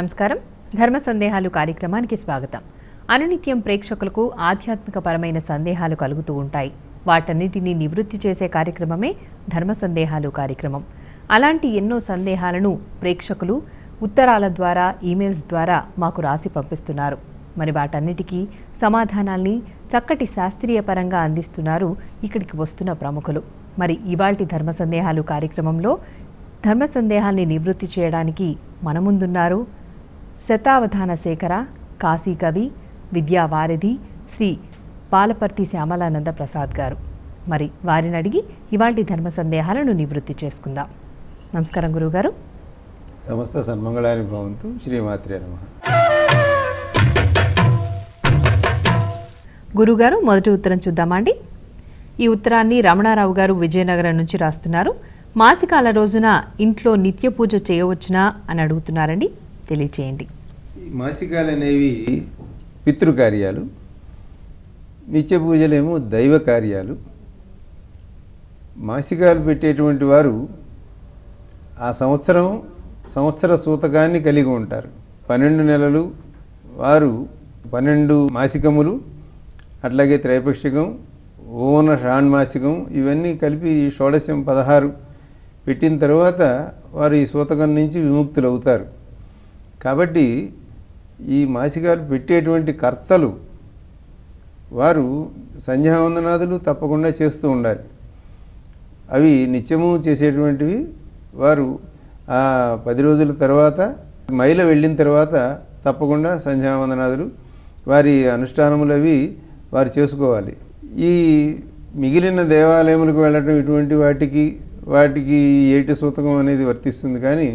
నమస్కారం. ధర్మ సందేహాలు కార్యక్రమానికి స్వాగతం. అనునిత్యం ప్రేక్షకులకు ఆధ్యాత్మికపరమైన సందేహాలు కలుగుతూ ఉంటాయి. వాటన్నిటిని నివృత్తి చేసే కార్యక్రమమే ధర్మ సందేహాలు కార్యక్రమం. అలాంటి ఎన్నో సందేహాలను ప్రేక్షకులు ఉత్తరాల ద్వారా, ఈమెయిల్స్ ద్వారా మాకు రాసి పంపిస్తున్నారు. మరి వాటన్నిటికీ సమాధానాల్ని చక్కటి శాస్త్రీయ పరంగా అందిస్తున్నారు ఇక్కడికి వస్తున్న ప్రముఖులు. మరి ఇవాల్టి ధర్మ సందేహాలు కార్యక్రమంలో ధర్మ సందేహాల్ని నివృత్తి చేయడానికి మన ముందున్నారు శతావధాన శేఖర, కాశీ కవి, విద్యావారిధి శ్రీ పాలపర్తి శ్యామలానంద ప్రసాద్ గారు. మరి వారిని అడిగి ఇవాల్టి ధర్మ సందేహాలను నివృత్తి చేసుకుందాం. నమస్కారం గురువుగారు. సమస్త సన్మంగళాని భవంతు. శ్రీమాత్రే నమః. గురుగారు, మొదటి ఉత్తరం చూద్దామండి. ఈ ఉత్తరాన్ని రమణారావు గారు విజయనగరం నుంచి రాస్తున్నారు. మాసికాల రోజున ఇంట్లో నిత్య పూజ చేయవచ్చునా అని అడుగుతున్నారండి. తెలియచేయండి. మాసికాలు అనేవి పితృకార్యాలు, నిత్య పూజలేమో దైవ కార్యాలు. మాసికాలు పెట్టేటువంటి వారు ఆ సంవత్సర సూతకాన్ని కలిగి ఉంటారు. 12 నెలలు వారు 12 మాసికములు, అట్లాగే త్రైపక్షికం, ఓన షాణ్మాసికం ఇవన్నీ కలిపి షోడశం 16 పెట్టిన తర్వాత వారు ఈ సూతకం నుంచి విముక్తులు అవుతారు. కాబట్టి ఈ మాసికాలు పెట్టేటువంటి కర్తలు వారు సంధ్యావందనాదులు తప్పకుండా చేస్తూ ఉండాలి. అవి నిత్యము చేసేటువంటివి. వారు ఆ 10 రోజుల తర్వాత మైల వెళ్ళిన తర్వాత తప్పకుండా సంధ్యావందనాదులు వారి అనుష్ఠానములు అవి వారు చేసుకోవాలి. ఈ మిగిలిన దేవాలయములకు వెళ్ళటం ఇటువంటి వాటికి ఏటి సూతకం అనేది వర్తిస్తుంది. కానీ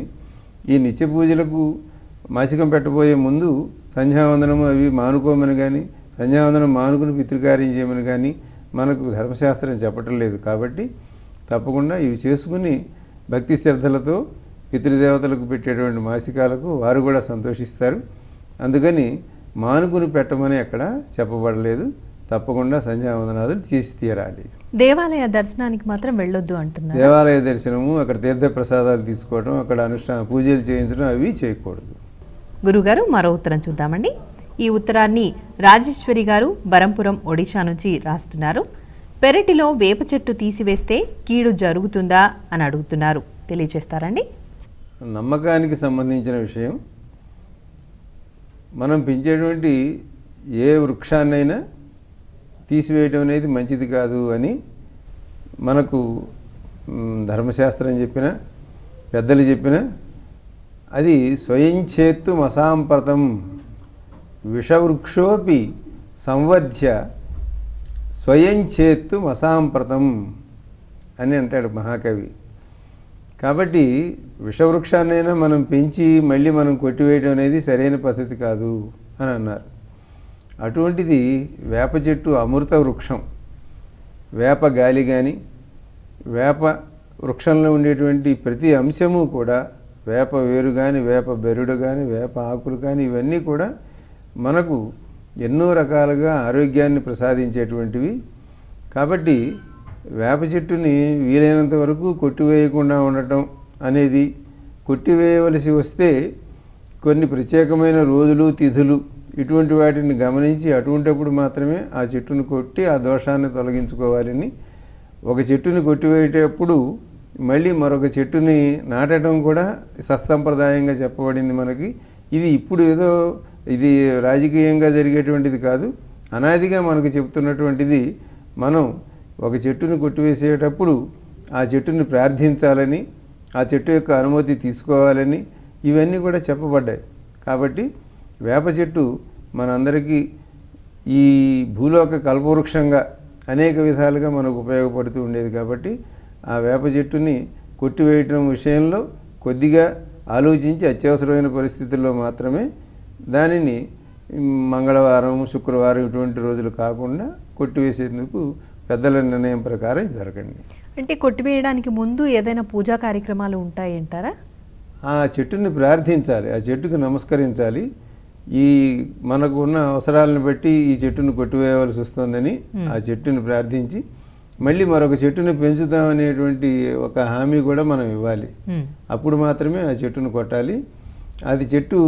ఈ నిత్య పూజలకు మాసికం పెట్టబోయే ముందు సంధ్యావందనము అవి మానుకోమని కానీ, సంధ్యావందనం మానుకుని పితృకార్యం చేయమని కానీ మనకు ధర్మశాస్త్రం చెప్పటం లేదు. కాబట్టి తప్పకుండా ఇవి చేసుకుని భక్తి శ్రద్ధలతో పితృదేవతలకు పెట్టేటువంటి మాసికాలకు వారు కూడా సంతోషిస్తారు. అందుకని మానుకుని పెట్టమని అక్కడ చెప్పబడలేదు. తప్పకుండా సంధ్యావందనాదులు చేసి తీరాలి. దేవాలయ దర్శనానికి మాత్రం వెళ్ళొద్దు అంటున్నారు. దేవాలయ దర్శనము, అక్కడ తీర్థ ప్రసాదాలు తీసుకోవడం, అక్కడ అనుష్ఠాన పూజలు చేయించడం అవి చేయకూడదు. గురుగారు, మరో ఉత్తరం చూద్దామండి. ఈ ఉత్తరాన్ని రాజేశ్వరి గారు బరంపురం, ఒడిషా నుంచి రాస్తున్నారు. పెరటిలో వేప చెట్టు తీసివేస్తే కీడు జరుగుతుందా అని అడుగుతున్నారు. తెలియచేస్తారండి. నమ్మకానికి సంబంధించిన విషయం. మనం పెంచేటువంటి ఏ వృక్షాన్నైనా తీసివేయటం అనేది మంచిది కాదు అని మనకు ధర్మశాస్త్రం చెప్పిన, పెద్దలు చెప్పిన, అది స్వయంచేత్తు మసాంప్రతం విషవృక్షోపి సంవర్ధ్య స్వయంచేత్తు మసాంప్రతం అని అంటాడు మహాకవి. కాబట్టి విషవృక్షాన్నైనా మనం పెంచి మళ్ళీ మనం కొట్టివేయడం అనేది సరైన పద్ధతి కాదు అని అన్నారు. అటువంటిది వేప చెట్టు అమృత వృక్షం. వేప గాలి కానీ, వేప వృక్షంలో ఉండేటువంటి ప్రతి అంశము కూడా, వేప వేరు కానీ, వేప బెరుడు కానీ, వేప ఆకులు కానీ, ఇవన్నీ కూడా మనకు ఎన్నో రకాలుగా ఆరోగ్యాన్ని ప్రసాదించేటువంటివి. కాబట్టి వేప చెట్టుని వీలైనంత వరకు కొట్టివేయకుండా ఉండటం అనేది, కొట్టివేయవలసి వస్తే కొన్ని ప్రత్యేకమైన రోజులు, తిథులు ఇటువంటి వాటిని గమనించి అటువంటిప్పుడు మాత్రమే ఆ చెట్టును కొట్టి ఆ దోషాన్ని తొలగించుకోవాలని, ఒక చెట్టుని కొట్టివేసేటప్పుడు మళ్ళీ మరొక చెట్టుని నాటడం కూడా సత్సంప్రదాయంగా చెప్పబడింది మనకి. ఇది ఇప్పుడు ఏదో ఇది రాజకీయంగా జరిగేటువంటిది కాదు, అనాదిగా మనకు చెప్తున్నటువంటిది. మనం ఒక చెట్టుని కొట్టివేసేటప్పుడు ఆ చెట్టుని ప్రార్థించాలని, ఆ చెట్టు యొక్క అనుమతి తీసుకోవాలని ఇవన్నీ కూడా చెప్పబడ్డాయి. కాబట్టి వేప చెట్టు మనందరికీ ఈ భూలోక కల్పవృక్షంగా అనేక విధాలుగా మనకు ఉపయోగపడుతూ ఉండేది. కాబట్టి ఆ వేప చెట్టుని కొట్టివేయటం విషయంలో కొద్దిగా ఆలోచించి అత్యవసరమైన పరిస్థితుల్లో మాత్రమే దానిని మంగళవారం, శుక్రవారం ఇటువంటి రోజులు కాకుండా కొట్టివేసేందుకు పెద్దల నిర్ణయం ప్రకారం జరగండి. అంటే కొట్టివేయడానికి ముందు ఏదైనా పూజా కార్యక్రమాలు ఉంటాయంటారా? ఆ చెట్టుని ప్రార్థించాలి, ఆ చెట్టుకు నమస్కరించాలి. ఈ మనకు ఉన్న అవసరాలను బట్టి ఈ చెట్టును కొట్టివేయవలసి వస్తుందని ఆ చెట్టుని ప్రార్థించి మళ్ళీ మరొక చెట్టుని పెంచుతామనేటువంటి ఒక హామీ కూడా మనం ఇవ్వాలి. అప్పుడు మాత్రమే ఆ చెట్టును కొట్టాలి. అది చెట్టు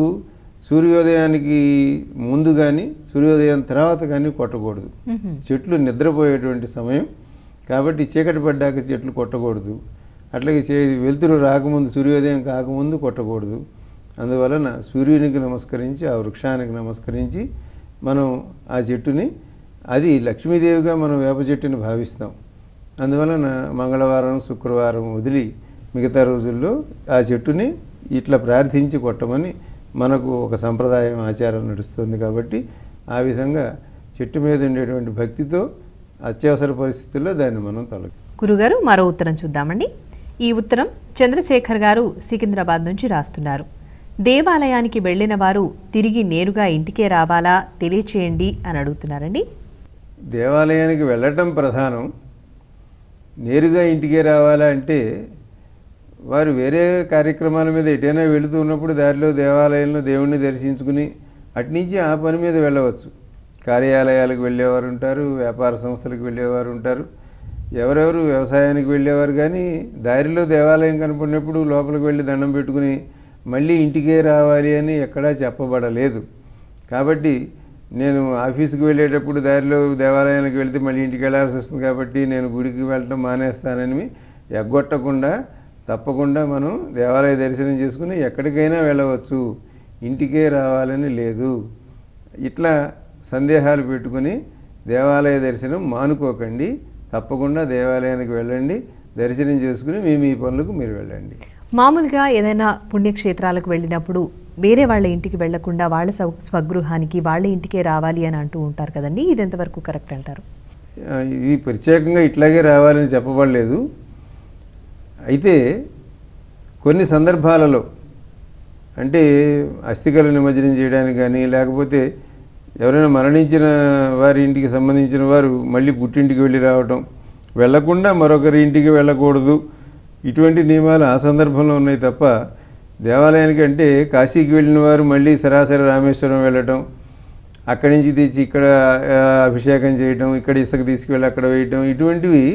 సూర్యోదయానికి ముందు కానీ సూర్యోదయం తర్వాత కానీ కొట్టకూడదు. చెట్లు నిద్రపోయేటువంటి సమయం కాబట్టి చీకటి పడ్డాక చెట్లు కొట్టకూడదు. అట్లాగే వెలుతురు రాకముందు సూర్యోదయం కాకముందు కొట్టకూడదు. అందువలన సూర్యునికి నమస్కరించి ఆ వృక్షానికి నమస్కరించి మనం ఆ చెట్టుని, అది లక్ష్మీదేవిగా మనం వేప చెట్టుని భావిస్తాం. అందువలన మంగళవారం శుక్రవారం వదిలి మిగతా రోజుల్లో ఆ చెట్టుని ఇట్లా ప్రార్థించి కొట్టమని మనకు ఒక సంప్రదాయం ఆచారం నడుస్తుంది. కాబట్టి ఆ విధంగా చెట్టు మీద ఉండేటువంటి భక్తితో అత్యవసర పరిస్థితుల్లో దాన్ని మనం గురుగారు మరో ఉత్తరం చూద్దామండి. ఈ ఉత్తరం చంద్రశేఖర్ గారు సికింద్రాబాద్ నుంచి రాస్తున్నారు. దేవాలయానికి వెళ్ళిన వారు తిరిగి నేరుగా ఇంటికే రావాలా తెలియచేయండి అని అడుగుతున్నారండి. దేవాలయానికి వెళ్ళటం ప్రధానం. నేరుగా ఇంటికే రావాలా అంటే వారు వేరే కార్యక్రమాల మీద ఎటైనా వెళుతూ ఉన్నప్పుడు దారిలో దేవాలయంలో దేవుణ్ణి దర్శించుకుని అట్నుంచి ఆ పని మీద వెళ్ళవచ్చు. కార్యాలయాలకు వెళ్ళేవారు ఉంటారు, వ్యాపార సంస్థలకు వెళ్ళేవారు ఉంటారు, ఎవరెవరు వ్యవసాయానికి వెళ్ళేవారు. కానీ దారిలో దేవాలయం కనపడినప్పుడు లోపలికి వెళ్ళి దండం పెట్టుకుని మళ్ళీ ఇంటికే రావాలి అని ఎక్కడా చెప్పబడలేదు. కాబట్టి నేను ఆఫీస్కి వెళ్ళేటప్పుడు దారిలో దేవాలయానికి వెళ్తే మళ్ళీ ఇంటికి వెళ్ళాల్సి వస్తుంది కాబట్టి నేను గుడికి వెళ్ళటం మానేస్తానని ఎగ్గొట్టకుండా తప్పకుండా మనం దేవాలయ దర్శనం చేసుకుని ఎక్కడికైనా వెళ్ళవచ్చు, ఇంటికే రావాలని లేదు. ఇట్లా సందేహాలు పెట్టుకుని దేవాలయ దర్శనం మానుకోకండి. తప్పకుండా దేవాలయానికి వెళ్ళండి, దర్శనం చేసుకుని మీ పనులకు మీరు వెళ్ళండి. మామూలుగా ఏదైనా పుణ్యక్షేత్రాలకు వెళ్ళినప్పుడు వేరే వాళ్ళ ఇంటికి వెళ్లకుండా వాళ్ళ స్వగృహానికి వాళ్ళ ఇంటికే రావాలి అని అంటూ ఉంటారు కదండి, ఇది ఎంతవరకు కరెక్ట్ అంటారు? ఇది ప్రత్యేకంగా ఇట్లాగే రావాలని చెప్పబడలేదు. అయితే కొన్ని సందర్భాలలో అంటే అస్థికలు నిమజ్జనం చేయడానికి కానీ, లేకపోతే ఎవరైనా మరణించిన వారి ఇంటికి సంబంధించిన వారు మళ్ళీ పుట్టింటికి వెళ్ళి రావటం, వెళ్లకుండా మరొకరి ఇంటికి వెళ్ళకూడదు, ఇటువంటి నియమాలు ఆ సందర్భంలో ఉన్నాయి తప్ప దేవాలయానికి అంటే కాశీకి వెళ్ళిన వారు మళ్ళీ సరాసరి రామేశ్వరం వెళ్ళటం, అక్కడి నుంచి తెచ్చి ఇక్కడ అభిషేకం చేయటం, ఇక్కడ ఇసుక తీసుకువెళ్ళి అక్కడ వేయటం, ఇటువంటివి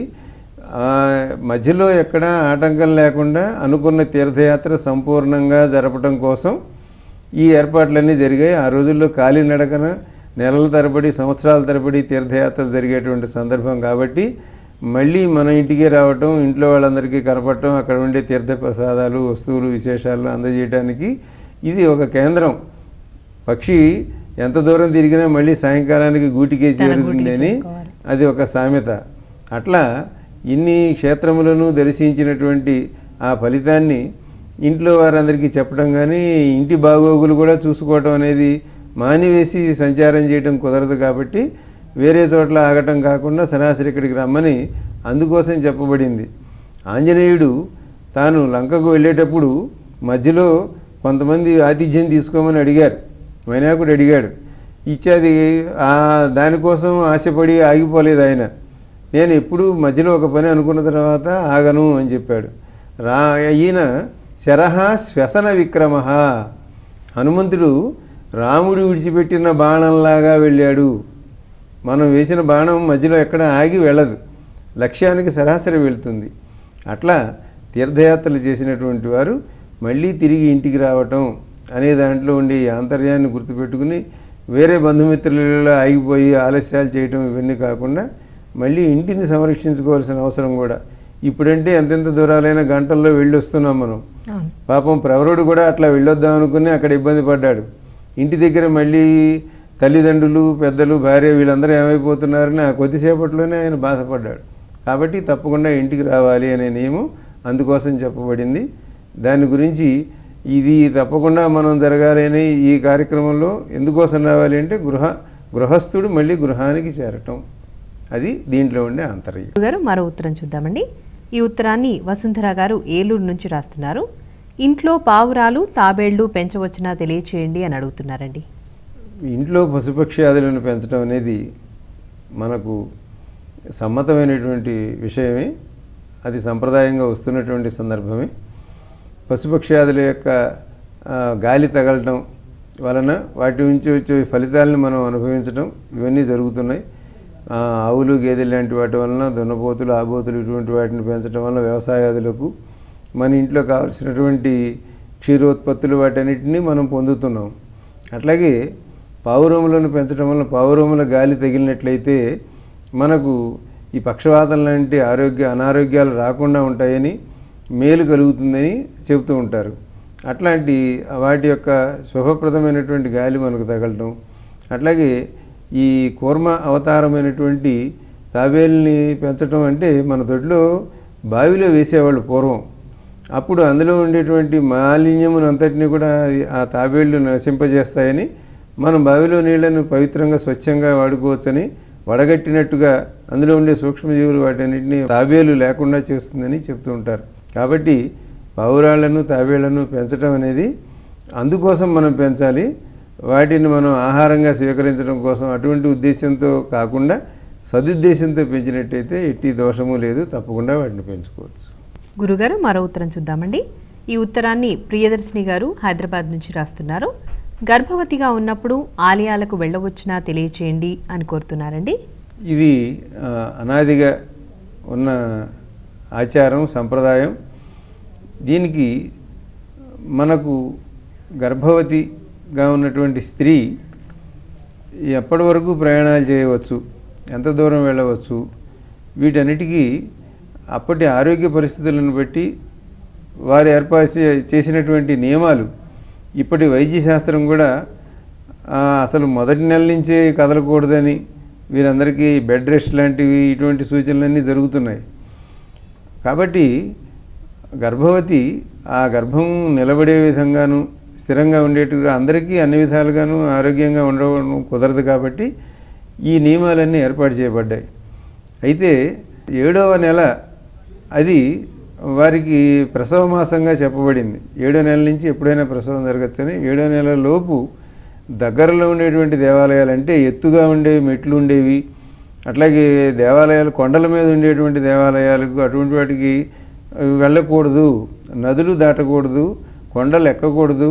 మధ్యలో ఎక్కడ ఆటంకం లేకుండా అనుకున్న తీర్థయాత్ర సంపూర్ణంగా జరపడం కోసం ఈ ఏర్పాట్లన్నీ జరిగాయి. ఆ రోజుల్లో కాలినడకన నెలల తరబడి సంవత్సరాల తరబడి తీర్థయాత్రలు జరిగేటువంటి సందర్భం కాబట్టి మళ్ళీ మన ఇంటికే రావటం, ఇంట్లో వాళ్ళందరికీ కనపడటం, అక్కడ ఉండే తీర్థ ప్రసాదాలు వస్తువులు విశేషాలు అందజేయడానికి ఇది ఒక కేంద్రం. పక్షి ఎంత దూరం తిరిగినా మళ్ళీ సాయంకాలానికి గూటికే చేరుతుందని అది ఒక సామెత. అట్లా ఇన్ని క్షేత్రములను దర్శించినటువంటి ఆ ఫలితాన్ని ఇంట్లో వారందరికీ చెప్పడం కానీ ఇంటి బాగోగులు కూడా చూసుకోవటం అనేది మానివేసి సంచారం చేయటం కుదరదు. కాబట్టి వేరే చోట్ల ఆగటం కాకుండా సరాసరి ఇక్కడికి రమ్మని అందుకోసం చెప్పబడింది. ఆంజనేయుడు తాను లంకకు వెళ్ళేటప్పుడు మధ్యలో కొంతమంది ఆతిథ్యం తీసుకోమని అడిగారు, వైనాకుడు అడిగాడు, ఇచ్చేది దానికోసం ఆశపడి ఆగిపోలేదు ఆయన. నేను ఎప్పుడు మధ్యలో ఒక పని అనుకున్న తర్వాత ఆగను అని చెప్పాడు. ఈయన శరహ శ్వసన విక్రమ, హనుమంతుడు రాముడు విడిచిపెట్టిన బాణంలాగా వెళ్ళాడు. మనం వేసిన బాణం మధ్యలో ఎక్కడ ఆగి వెళ్ళదు, లక్ష్యానికి సరాసరి వెళ్తుంది. అట్లా తీర్థయాత్రలు చేసినటువంటి వారు మళ్ళీ తిరిగి ఇంటికి రావటం అనే దాంట్లో ఉండే ఆంతర్యాన్ని గుర్తుపెట్టుకుని వేరే బంధుమిత్రులలో ఆగిపోయి ఆలస్యాలు చేయటం ఇవన్నీ కాకుండా మళ్ళీ ఇంటిని సంరక్షించుకోవాల్సిన అవసరం కూడా. ఇప్పుడంటే ఎంతెంత దూరాలైనా గంటల్లో వెళ్ళి వస్తున్నాం మనం. పాపం ప్రవరుడు కూడా అట్లా వెళ్ళొద్దాం అనుకుని అక్కడ ఇబ్బంది పడ్డాడు. ఇంటి దగ్గర మళ్ళీ తల్లిదండ్రులు, పెద్దలు, భార్య వీళ్ళందరూ ఏమైపోతున్నారని ఆ కొద్దిసేపట్లోనే ఆయన బాధపడ్డాడు. కాబట్టి తప్పకుండా ఇంటికి రావాలి అనే నియమం అందుకోసం చెప్పబడింది. దాని గురించి ఇది తప్పకుండా మనం జరగాలి అని ఈ కార్యక్రమంలో ఎందుకోసం రావాలి అంటే గృహస్థుడు మళ్ళీ గృహానికి చేరటం, అది దీంట్లో ఉండే ఆంతర్యం. గారు మరో ఉత్తరం చూద్దామండి. ఈ ఉత్తరాన్ని వసుంధర గారు ఏలూరు నుంచి రాస్తున్నారు. ఇంట్లో పావురాలు తాబేళ్లు పెంచవచ్చునా తెలియచేయండి అని అడుగుతున్నారండి. ఇంట్లో పశుపక్ష్యాదులను పెంచడం అనేది మనకు సమ్మతమైనటువంటి విషయమే, అది సంప్రదాయంగా వస్తున్నటువంటి సందర్భమే. పశుపక్ష్యాదుల యొక్క గాలి తగలటం వలన వాటి నుంచి వచ్చే ఫలితాలను మనం అనుభవించడం ఇవన్నీ జరుగుతున్నాయి. ఆవులు, గేదెలు లాంటి వాటి వలన, దున్నపోతులు, ఆబోతులు ఇటువంటి వాటిని పెంచడం వల్ల వ్యవసాయాదులకు మన ఇంట్లో కావాల్సినటువంటి క్షీరోత్పత్తులు వాటన్నిటినీ మనం పొందుతున్నాం. అట్లాగే పావురములను పెంచడం వల్ల పావురముల గాలి తగిలినట్లయితే మనకు ఈ పక్షవాతం లాంటి అనారోగ్యాలు రాకుండా ఉంటాయని, మేలు కలుగుతుందని చెబుతూ ఉంటారు. అట్లాంటి వాటి యొక్క శుభప్రదమైనటువంటి గాలి మనకు తగలటం, అట్లాగే ఈ కూర్మ అవతారమైనటువంటి తాబేల్ని పెంచడం అంటే మన దొడ్లో బావిలో వేసేవాళ్ళు పూర్వం. అప్పుడు అందులో ఉండేటువంటి మాలిన్యమునంతటినీ కూడా ఆ తాబేళ్లు నశింపజేస్తాయని, మనం బావిలో నీళ్లను పవిత్రంగా స్వచ్ఛంగా వాడుకోవచ్చని, వడగట్టినట్టుగా అందులో ఉండే సూక్ష్మజీవులు వాటన్నిటిని తాబేలు లేకుండా చేస్తుందని చెప్తూ ఉంటారు. కాబట్టి పావురాళ్లను తాబేళ్లను పెంచడం అనేది అందుకోసం మనం పెంచాలి. వాటిని మనం ఆహారంగా స్వీకరించడం కోసం అటువంటి ఉద్దేశంతో కాకుండా సదుద్దేశంతో పెంచినట్టయితే ఎట్టి దోషము లేదు, తప్పకుండా వాటిని పెంచుకోవచ్చు. గురుగారు, మరో ఉత్తరం చూద్దామండి. ఈ ఉత్తరాన్ని ప్రియదర్శిని గారు హైదరాబాద్ నుంచి రాస్తున్నారు. గర్భవతిగా ఉన్నప్పుడు ఆలయాలకు వెళ్ళవచ్చునా తెలియచేయండి అని కోరుతున్నారండి. ఇది అనాదిగా ఉన్న ఆచారం, సంప్రదాయం. దీనికి మనకు గర్భవతిగా ఉన్నటువంటి స్త్రీ ఎప్పటి వరకు ప్రయాణాలు చేయవచ్చు, ఎంత దూరం వెళ్ళవచ్చు, వీటన్నిటికీ అప్పటి ఆరోగ్య పరిస్థితులను బట్టి వారు ఏర్పాటు చేసినటువంటి నియమాలు ఇప్పటి వైద్యశాస్త్రం కూడా అసలు మొదటి నెల నుంచే కదలకూడదని వీరందరికీ బెడ్ రెస్ట్ లాంటివి ఇటువంటి సూచనలన్నీ జరుగుతున్నాయి. కాబట్టి గర్భవతి ఆ గర్భం నిలబడే విధంగాను స్థిరంగా ఉండేట్టుగా అందరికీ అన్ని విధాలుగాను ఆరోగ్యంగా ఉండడం కుదరదు. కాబట్టి ఈ నియమాలన్నీ ఏర్పాటు చేయబడ్డాయి. అయితే 7వ నెల అది వారికి ప్రసవ మాసంగా చెప్పబడింది. 7వ నెల నుంచి ఎప్పుడైనా ప్రసవం జరగచ్చని. 7వ నెల లోపు దగ్గరలో ఉండేటువంటి దేవాలయాలు, అంటే ఎత్తుగా ఉండేవి, మెట్లు ఉండేవి, అట్లాగే దేవాలయాలు కొండల మీద ఉండేటువంటి దేవాలయాలకు అటువంటి వాటికి వెళ్ళకూడదు, నదులు దాటకూడదు, కొండలు ఎక్కకూడదు,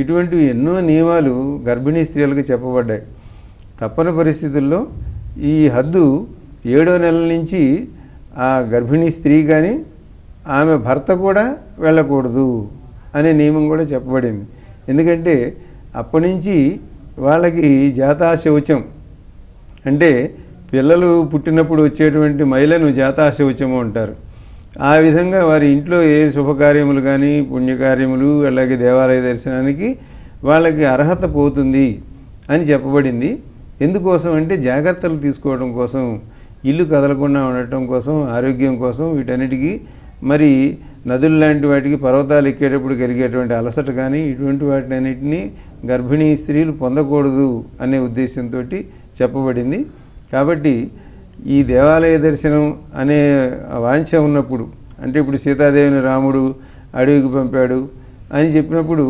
ఇటువంటివి ఎన్నో నియమాలు గర్భిణీ స్త్రీలకు చెప్పబడ్డాయి. తప్పని పరిస్థితుల్లో ఈ హద్దు 7వ నెల నుంచి ఆ గర్భిణీ స్త్రీ కానీ ఆమె భర్త కూడా వెళ్ళకూడదు అనే నియమం కూడా చెప్పబడింది. ఎందుకంటే అప్పటి నుంచి వాళ్ళకి జాతాశౌచం, అంటే పిల్లలు పుట్టినప్పుడు వచ్చేటువంటి మైలను జాతాశౌచము అంటారు. ఆ విధంగా వారి ఇంట్లో ఏ శుభకార్యములు కానీ పుణ్యకార్యములు అలాగే దేవాలయ దర్శనానికి వాళ్ళకి అర్హత పోతుంది అని చెప్పబడింది. ఎందుకోసం అంటే జాగ్రత్తలు తీసుకోవడం కోసం, ఇల్లు కదలకుండా ఉండటం కోసం, ఆరోగ్యం కోసం, వీటన్నిటికీ మరి నదులు లాంటి వాటికి పర్వతాలు ఎక్కేటప్పుడు కలిగేటువంటి అలసట కానీ ఇటువంటి వాటిని అన్నింటినీ గర్భిణీ స్త్రీలు పొందకూడదు అనే ఉద్దేశంతో చెప్పబడింది. కాబట్టి ఈ దేవాలయ దర్శనం అనే వాంఛ ఉన్నప్పుడు, అంటే ఇప్పుడు సీతాదేవిని రాముడు అడవికి పంపాడు అని చెప్పినప్పుడు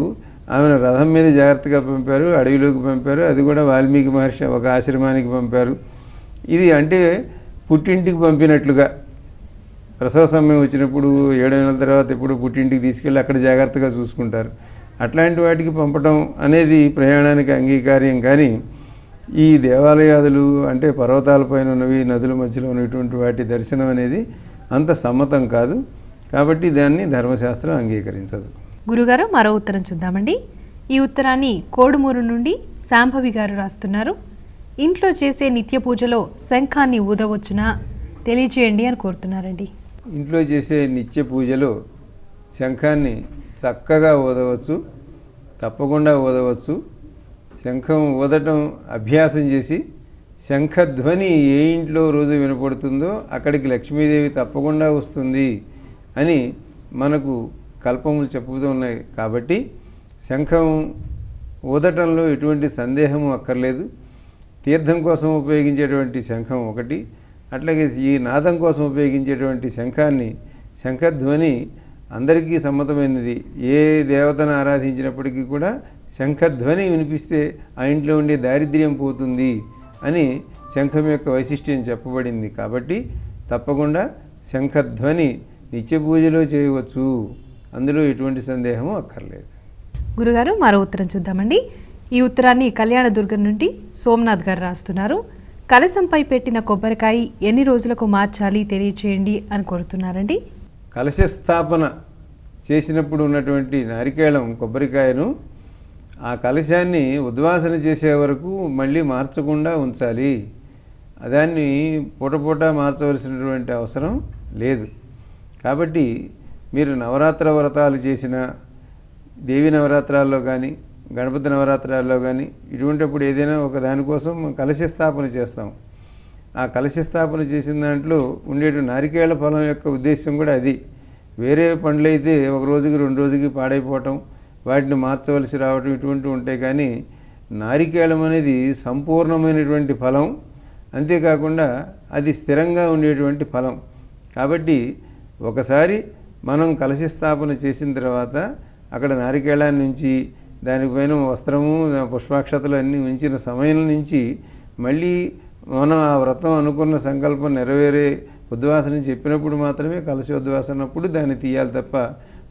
ఆమెను రథం మీద జాగ్రత్తగా పంపారు, అడవిలోకి పంపారు. అది కూడా వాల్మీకి మహర్షి ఒక ఆశ్రమానికి పంపారు. ఇది అంటే పుట్టింటికి పంపినట్లుగా. ప్రసవ సమయం వచ్చినప్పుడు 7 నెలల తర్వాత ఎప్పుడు పుట్టింటికి తీసుకెళ్ళి అక్కడ జాగ్రత్తగా చూసుకుంటారు. అట్లాంటి వాటికి పంపడం అనేది ప్రయాణానికి అంగీకార్యం. కానీ ఈ దేవాలయాదులు అంటే పర్వతాలపైన ఉన్నవి, నదుల మధ్యలో ఉన్నటువంటి వాటి దర్శనం అనేది అంత సమ్మతం కాదు. కాబట్టి దాన్ని ధర్మశాస్త్రం అంగీకరించదు. గురుగారు, మరో ఉత్తరం చూద్దామండి. ఈ ఉత్తరాన్ని కోడుమూరు నుండి శాంభవి గారు రాస్తున్నారు. ఇంట్లో చేసే నిత్య పూజలో శంఖాన్ని ఊదవచ్చునా తెలియచేయండి అని కోరుతున్నారండి. ఇంట్లో చేసే నిత్య పూజలో శంఖాన్ని చక్కగా ఊదవచ్చు, తప్పకుండా ఊదవచ్చు. శంఖం ఊదటం అభ్యాసం చేసి శంఖధ్వని ఏ ఇంట్లో రోజు వినపడుతుందో అక్కడికి లక్ష్మీదేవి తప్పకుండా వస్తుంది అని మనకు కల్పములు చెప్పుతూ ఉన్నాయి. కాబట్టి శంఖం ఊదటంలో ఎటువంటి సందేహము అక్కర్లేదు. తీర్థం కోసం ఉపయోగించేటువంటి శంఖం ఒకటి, అట్లాగే ఈ నాదం కోసం ఉపయోగించేటువంటి శంఖాన్ని, శంఖధ్వని అందరికీ సమ్మతమైనది. ఏ దేవతను ఆరాధించినప్పటికీ కూడా శంఖధ్వని వినిపిస్తే ఆ ఇంట్లో ఉండే దారిద్ర్యం పోతుంది అని శంఖం యొక్క వైశిష్ట్యం చెప్పబడింది. కాబట్టి తప్పకుండా శంఖధ్వని నిత్య పూజలో చేయవచ్చు, అందులో ఎటువంటి సందేహము అక్కర్లేదు. గురుగారు, మరో ఉత్తరం చూద్దామండి. ఈ ఉత్తరాన్ని కళ్యాణదుర్గం నుండి సోమనాథ్ గారు రాస్తున్నారు. కలశంపై పెట్టిన కొబ్బరికాయ ఎన్ని రోజులకు మార్చాలి తెలియచేయండి అని కోరుతున్నారండి. కలశ స్థాపన చేసినప్పుడు ఉన్నటువంటి నారికేళం కొబ్బరికాయను ఆ కలశాన్ని ఉద్వాసన చేసే వరకు మళ్ళీ మార్చకుండా ఉంచాలి. దాన్ని పూట మార్చవలసినటువంటి అవసరం లేదు. కాబట్టి మీరు నవరాత్ర వ్రతాలు చేసిన, దేవి నవరాత్రాల్లో కానీ గణపతి నవరాత్రాల్లో కానీ ఇటువంటిప్పుడు ఏదైనా ఒక దానికోసం కలశ స్థాపన చేస్తాం. ఆ కలశ స్థాపన చేసిన దాంట్లో ఉండే నారికేళ ఫలం యొక్క ఉద్దేశం కూడా అది. వేరే పండ్లైతే ఒక రోజుకి 2 రోజుకి పాడైపోవటం, వాటిని మార్చవలసి రావటం ఇటువంటివి ఉంటాయి. కానీ నారికేళం అనేది సంపూర్ణమైనటువంటి ఫలం, అంతేకాకుండా అది స్థిరంగా ఉండేటువంటి ఫలం. కాబట్టి ఒకసారి మనం కలశ స్థాపన చేసిన తర్వాత అక్కడ నారికేళాన్ని నుంచి దానిపైన వస్త్రము పుష్పాక్షతలు అన్నీ ఉంచిన సమయం నుంచి మళ్ళీ మనం ఆ వ్రతం అనుకున్న సంకల్పం నెరవేరే ఉద్వాసన చెప్పినప్పుడు మాత్రమే కలశోద్వాసనప్పుడు దాన్ని తీయాలి తప్ప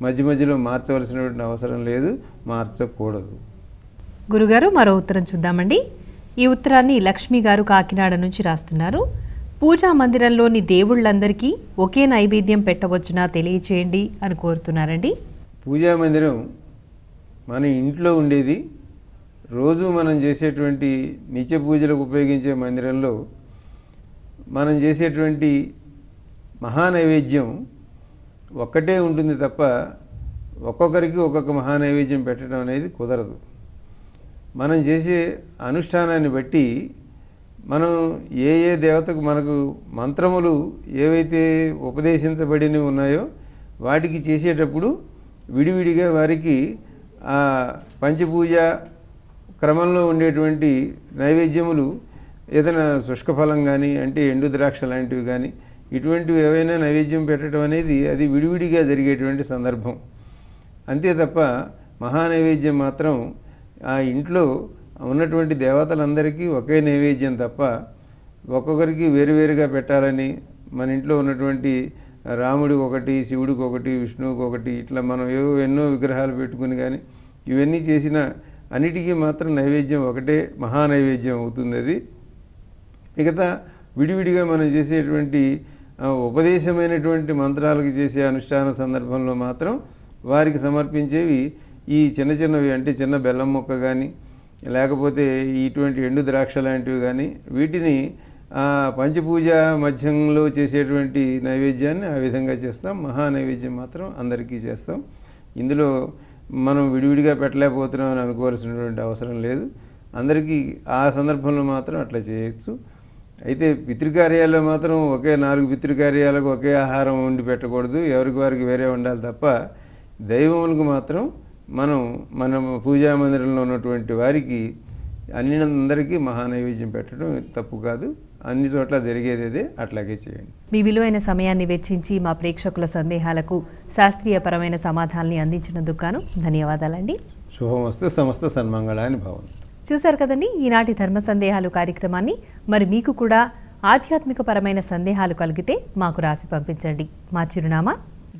మధ్య మధ్యలో మార్చవలసినటువంటి అవసరం లేదు, మార్చకూడదు. గురుగారు, మరో ఉత్తరం చూద్దామండి. ఈ ఉత్తరాన్ని లక్ష్మి గారు కాకినాడ నుంచి రాస్తున్నారు. పూజా మందిరంలోని దేవుళ్ళందరికీ ఒకే నైవేద్యం పెట్టవచ్చునా తెలియచేయండి అని కోరుతున్నారండి. పూజా మందిరం మన ఇంట్లో ఉండేది. రోజు మనం చేసేటువంటి నిత్య పూజలకు ఉపయోగించే మందిరంలో మనం చేసేటువంటి మహానైవేద్యం ఒక్కటే ఉంటుంది తప్ప ఒక్కొక్కరికి ఒక్కొక్క మహానైవేద్యం పెట్టడం అనేది కుదరదు. మనం చేసే అనుష్ఠానాన్ని బట్టి మనం ఏ దేవతకు మనకు మంత్రములు ఏవైతే ఉపదేశించబడినవి ఉన్నాయో వాటికి చేసేటప్పుడు విడివిడిగా వారికి ఆ పంచపూజ క్రమంలో ఉండేటువంటి నైవేద్యములు ఏదైనా శుష్కఫలం కానీ అంటే ఎండు ద్రాక్ష లాంటివి కానీ ఇటువంటివి ఏవైనా నైవేద్యం పెట్టడం అనేది అది విడివిడిగా జరిగేటువంటి సందర్భం. అంతే తప్ప మహానైవేద్యం మాత్రం ఆ ఇంట్లో ఉన్నటువంటి దేవతలందరికీ ఒకే నైవేద్యం తప్ప ఒక్కొక్కరికి వేరువేరుగా పెట్టాలని మన ఇంట్లో ఉన్నటువంటి రాముడికి ఒకటి, శివుడికి ఒకటి, విష్ణువుకి ఒకటి, ఇట్లా మనం ఎన్నో విగ్రహాలు పెట్టుకుని కానీ ఇవన్నీ చేసిన అన్నిటికీ మాత్రం నైవేద్యం ఒకటే మహానైవేద్యం అవుతుంది. అది మిగతా విడివిడిగా మనం చేసేటువంటి ఉపదేశమైనటువంటి మంత్రాలకు చేసే అనుష్ఠాన సందర్భంలో మాత్రం వారికి సమర్పించేవి ఈ చిన్నవి అంటే చిన్న బెల్లం ముక్క కానీ లేకపోతే ఇటువంటి ఎండు ద్రాక్ష లాంటివి కానీ వీటిని పంచపూజ మధ్యంలో చేసేటువంటి నైవేద్యాన్ని ఆ విధంగా చేస్తాం. మహానైవేద్యం మాత్రం అందరికీ చేస్తాం. ఇందులో మనం విడివిడిగా పెట్టలేకపోతున్నాం అని అనుకోవాల్సినటువంటి అవసరం లేదు. అందరికీ ఆ సందర్భంలో మాత్రం అట్లా చేయొచ్చు. అయితే పితృకార్యాల్లో మాత్రం ఒకే 4 పితృకార్యాలకు ఒకే ఆహారం వండి పెట్టకూడదు, ఎవరికి వారికి వేరే ఉండాలి తప్ప దైవములకు మాత్రం మన పూజా మందిరంలో ఉన్నటువంటి వారికి అందరికీ మహానైవేద్యం పెట్టడం తప్పు కాదు. అన్ని చోట్ల జరిగేది అదే, అట్లాగే చేయండి. మీ విలువైన సమయాన్ని వెచ్చించి మా ప్రేక్షకుల సందేహాలకు శాస్త్రీయపరమైన సమాధానాన్ని అందించినందుకు గాను ధన్యవాదాలండి. శుభమస్తు, సమస్త సన్మంగళాని భవంతు. చూశారు కదండి ఈనాటి ధర్మ సందేహాలు కార్యక్రమాన్ని. మరి మీకు కూడా ఆధ్యాత్మికపరమైన సందేహాలు కలిగితే మాకు రాసి పంపించండి. మా చిరునామా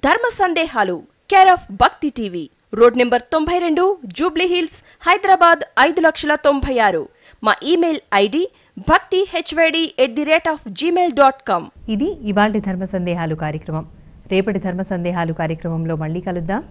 ధర్మ సందేహాలు, కేర్ ఆఫ్ భక్తి TV, road number 92, Jubilee hills, Hyderabad 5,96,000. మా ఇమెయిల్ ఐడి bhaktihyd@gmail.com. ఇది ఇవాల్టి ధర్మ సందేహాలు కార్యక్రమం. రేపటి ధర్మ సందేహాలు కార్యక్రమంలో మళ్ళీ కలుద్దాం.